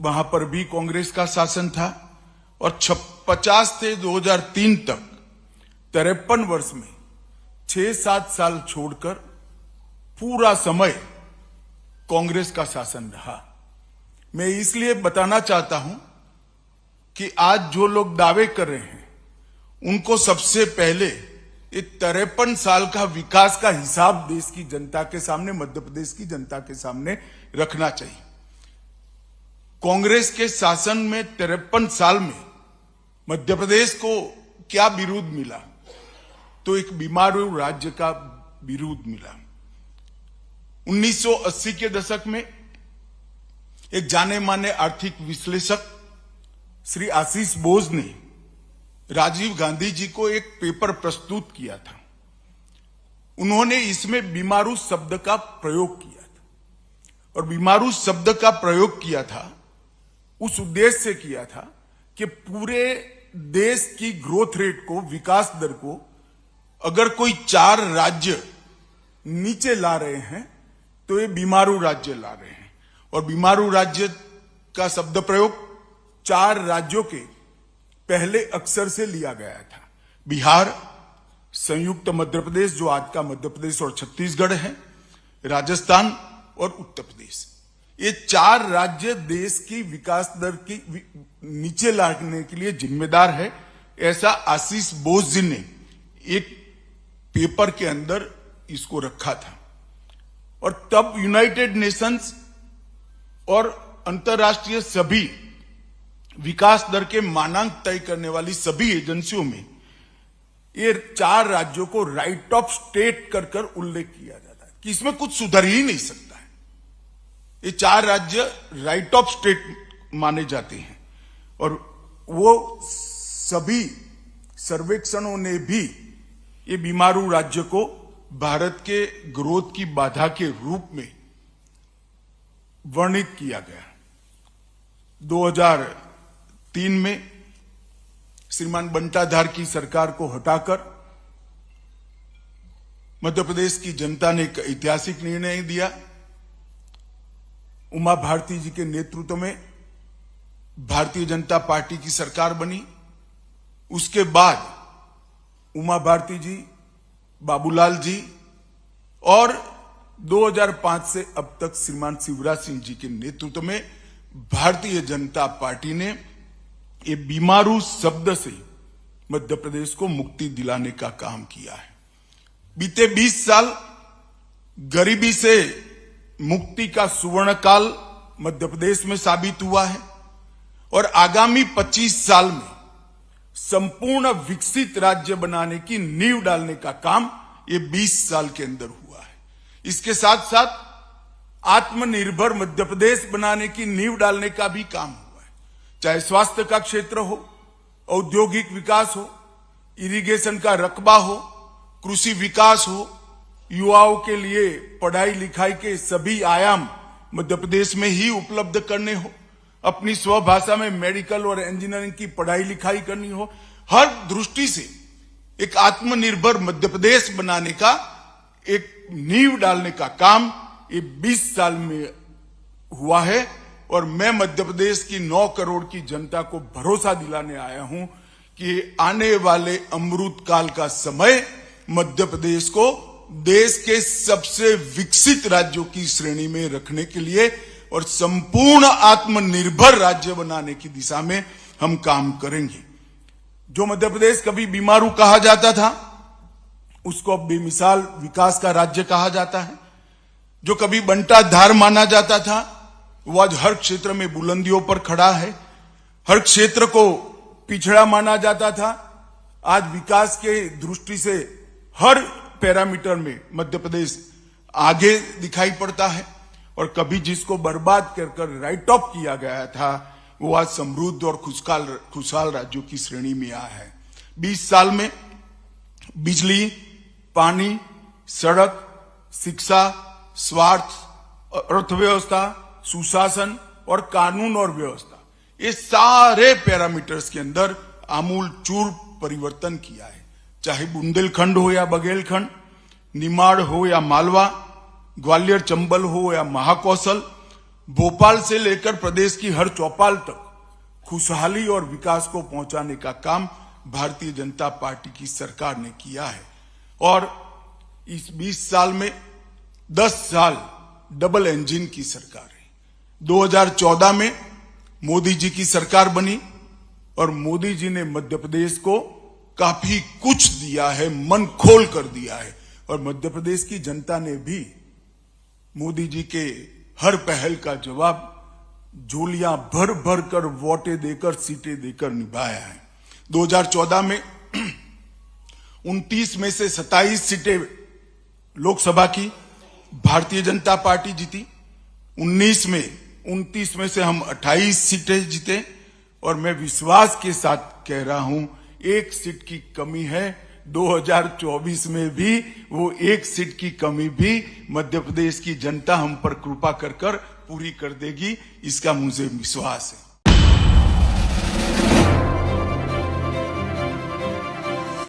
वहां पर भी कांग्रेस का शासन था और 50 से 2003 तक 53 वर्ष में 6-7 साल छोड़कर पूरा समय कांग्रेस का शासन रहा। मैं इसलिए बताना चाहता हूं कि आज जो लोग दावे कर रहे हैं उनको सबसे पहले ये 53 साल का विकास का हिसाब देश की जनता के सामने, मध्य प्रदेश की जनता के सामने रखना चाहिए। कांग्रेस के शासन में 53 साल में मध्य प्रदेश को क्या बिरुद मिला? तो एक बीमारू राज्य का बिरुद मिला। 1980 के दशक में एक जाने माने आर्थिक विश्लेषक श्री आशीष बोस ने राजीव गांधी जी को एक पेपर प्रस्तुत किया था। उन्होंने इसमें बीमारू शब्द का प्रयोग किया था और बीमारू शब्द का प्रयोग किया था उस उद्देश्य से किया था कि पूरे देश की ग्रोथ रेट को, विकास दर को अगर कोई 4 राज्य नीचे ला रहे हैं तो ये बीमारू राज्य ला रहे हैं। और बीमारू राज्य का शब्द प्रयोग 4 राज्यों के पहले अक्षर से लिया गया था। बिहार, संयुक्त मध्य प्रदेश जो आज का मध्य प्रदेश और छत्तीसगढ़ है, राजस्थान और उत्तर प्रदेश। ये 4 राज्य देश की विकास दर की नीचे लाने के लिए जिम्मेदार है, ऐसा आशीष बोस जी ने एक पेपर के अंदर इसको रखा था। और तब यूनाइटेड नेशंस और अंतर्राष्ट्रीय सभी विकास दर के मानांक तय करने वाली सभी एजेंसियों में ये 4 राज्यों को राइट ऑफ स्टेट कर उल्लेख किया जाता है कि इसमें कुछ सुधर ही नहीं सकता है। ये 4 राज्य राइट ऑफ स्टेट माने जाते हैं और वो सभी सर्वेक्षणों ने भी ये बीमारू राज्य को भारत के ग्रोथ की बाधा के रूप में वर्णित किया गया। 2003 में श्रीमान बंटाधार की सरकार को हटाकर मध्य प्रदेश की जनता ने एक ऐतिहासिक निर्णय दिया। उमा भारती जी के नेतृत्व में भारतीय जनता पार्टी की सरकार बनी। उसके बाद उमा भारती जी, बाबूलाल जी और 2005 से अब तक श्रीमान शिवराज सिंह जी के नेतृत्व में भारतीय जनता पार्टी ने ये बीमारू शब्द से मध्य प्रदेश को मुक्ति दिलाने का काम किया है। बीते 20 साल गरीबी से मुक्ति का सुवर्ण काल मध्य प्रदेश में साबित हुआ है और आगामी 25 साल में संपूर्ण विकसित राज्य बनाने की नींव डालने का काम ये 20 साल के अंदर हुआ है। इसके साथ साथ आत्मनिर्भर मध्य प्रदेश बनाने की नींव डालने का भी काम हुआ है, चाहे स्वास्थ्य का क्षेत्र हो, औद्योगिक विकास हो, इरिगेशन का रकबा हो, कृषि विकास हो, युवाओं के लिए पढ़ाई लिखाई के सभी आयाम मध्य प्रदेश में ही उपलब्ध करने हो, अपनी स्वभाषा में मेडिकल और इंजीनियरिंग की पढ़ाई लिखाई करनी हो। हर दृष्टि से एक आत्मनिर्भर मध्य प्रदेश बनाने का एक नींव डालने का काम ये 20 साल में हुआ है और मैं मध्य प्रदेश की 9 करोड़ की जनता को भरोसा दिलाने आया हूं कि आने वाले अमृत काल का समय मध्य प्रदेश को देश के सबसे विकसित राज्यों की श्रेणी में रखने के लिए और संपूर्ण आत्मनिर्भर राज्य बनाने की दिशा में हम काम करेंगे। जो मध्य प्रदेश कभी बीमारू कहा जाता था उसको अब बेमिसाल विकास का राज्य कहा जाता है। जो कभी बंटाधार माना जाता था वो आज हर क्षेत्र में बुलंदियों पर खड़ा है। हर क्षेत्र को पिछड़ा माना जाता था, आज विकास के दृष्टि से हर पैरामीटर में मध्य प्रदेश आगे दिखाई पड़ता है। और कभी जिसको बर्बाद कर राइट ऑफ किया गया था वो आज समृद्ध और खुशहाल राज्यों की श्रेणी में आया है। 20 साल में बिजली, पानी, सड़क, शिक्षा, स्वास्थ्य, अर्थव्यवस्था, सुशासन और कानून और व्यवस्था, ये सारे पैरामीटर्स के अंदर आमूल चूर परिवर्तन किया है। चाहे बुंदेलखंड हो या बघेलखंड, निमाड़ हो या मालवा, ग्वालियर चंबल हो या महाकौशल, भोपाल से लेकर प्रदेश की हर चौपाल तक खुशहाली और विकास को पहुंचाने का काम भारतीय जनता पार्टी की सरकार ने किया है। और इस 20 साल में 10 साल डबल इंजन की सरकार है। 2014 में मोदी जी की सरकार बनी और मोदी जी ने मध्य प्रदेश को काफी कुछ दिया है, मन खोल कर दिया है। और मध्य प्रदेश की जनता ने भी मोदी जी के हर पहल का जवाब झोलियां भर भर कर वोटें देकर, सीटें देकर निभाया है। 2014 में 29 में से 27 सीटें लोकसभा की भारतीय जनता पार्टी जीती। 29 में से हम 28 सीटें जीते। और मैं विश्वास के साथ कह रहा हूं, एक सीट की कमी है। 2024 में भी वो एक सीट की कमी भी मध्य प्रदेश की जनता हम पर कृपा कर पूरी कर देगी, इसका मुझे विश्वास है।